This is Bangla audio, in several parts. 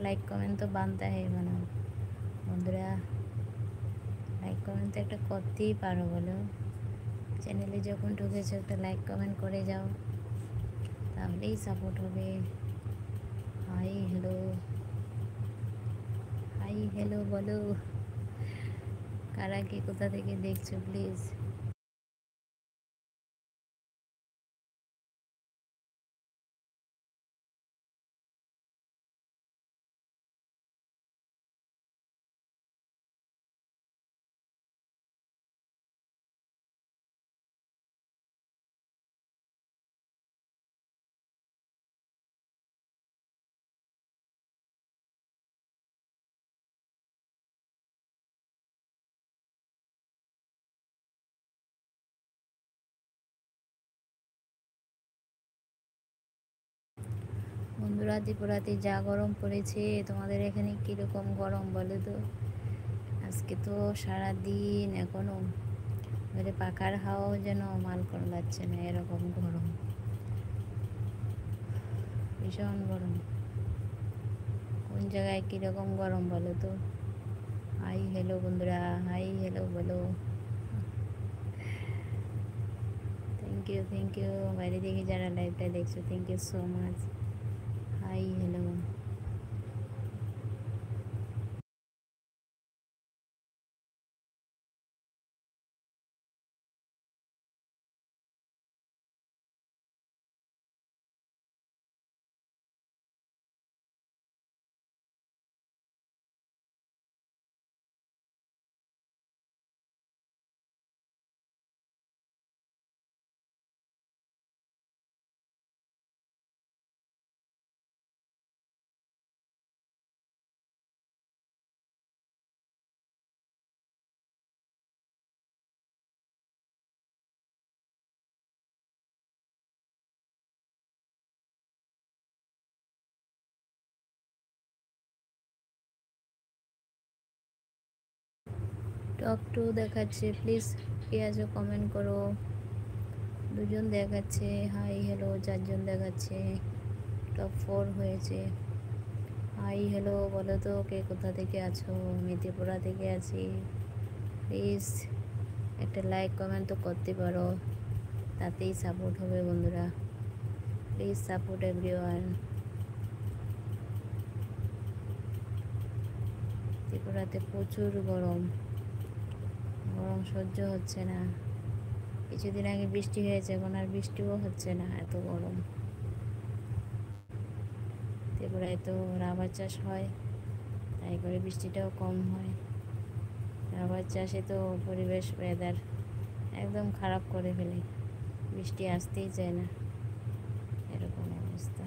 লাইক কমেন্ট তো বানতে है বানাও বন্ধুরা, লাইক কমেন্ট তো একটা করতেই পারো বলো। চ্যানেলে যখন ঢুকেছো একটা লাইক কমেন্ট করে যাও, তাহলেই সাপোর্ট হবে। হাই হ্যালো, হাই হ্যালো বলো, কারা কে কোথা থেকে দেখছো প্লিজ। বন্ধুরা ত্রিপুরাতে যা গরম পড়েছে, তোমাদের এখানে কীরকম গরম বলো তো। আজকে তো সারাদিন এখনও মানে পাখার হাওয়াও যেন মাল করা যাচ্ছে না, এরকম গরম, ভীষণ গরম। কোন জায়গায় কীরকম গরম বলো তো। হাই হ্যালো বন্ধুরা, হাই হ্যালো বলো। থ্যাংক ইউ বাইরে থেকে যারা লাইভটা দেখছো, thank you so much. Hi hello. Top 2 দেখাচ্ছে, প্লিজ কে আছো কমেন্ট করো। 2জন দেখাচ্ছে, হাই হ্যালো 4জন দেখাচ্ছে, টপ 4 হয়েছে। হাই হ্যালো বলো তো কে কোথা থেকে আছো। আমি ত্রিপুরা থেকে আছি। প্লিজ একটা লাইক কমেন্ট তো করতে পারো, তাতেই সাপোর্ট হবে বন্ধুরা। Please support everyone. ত্রিপুরাতে প্রচুর গরম, গরম সহ্য হচ্ছে না। কিছুদিন আগে বৃষ্টি হয়েছে, এখন আর বৃষ্টিও হচ্ছে না, এত গরম। ত্রিপুরায় তো রাবার চাষ হয়, তাই করে বৃষ্টিটাও কম হয়। রাবার চাষে তো পরিবেশ ওয়েদার একদম খারাপ করে ফেলে, বৃষ্টি আসতেই চায় না, এরকম অবস্থা।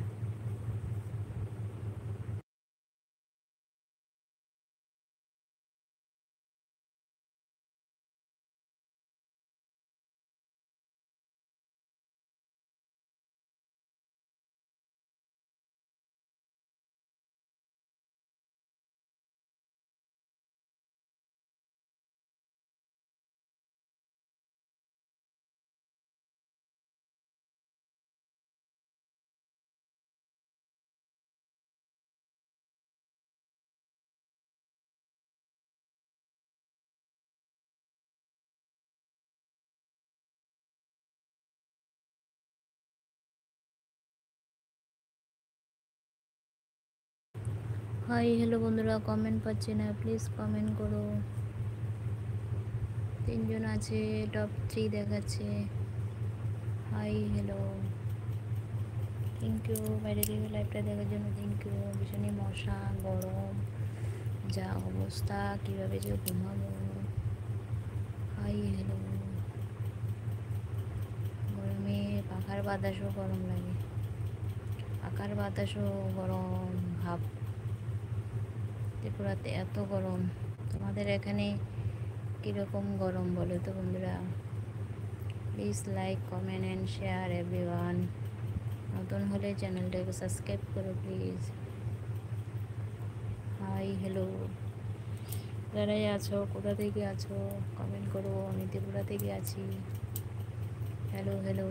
হাই হ্যালো বন্ধুরা, কমেন্ট পাচ্ছি না, প্লিজ কমেন্ট করো। 3জন আছে, টপ 3 দেখাচ্ছে। হাই হ্যালো, থ্যাংক ইউ বাইরে থেকে লাইভটা দেখার জন্য, থ্যাংক ইউ। ভীষণই মশা, গরম, যা অবস্থা, কীভাবে যে ঘুমাবো। Hi hello. গরমে পাখার বাতাসও গরম লাগে, পাখার বাতাসও গরম ভাব। ত্রিপুরাতে এত গরম, তোমাদের এখানে কীরকম গরম বলো তো বন্ধুরা। Please like comment and share everyone. নতুন হলে চ্যানেলটাকে সাবস্ক্রাইব করো প্লিজ। হাই হ্যালো, যারাই আছো কোথা থেকে আছো কমেন্ট করো। আমি ত্রিপুরা থেকে আছি। Hello hello.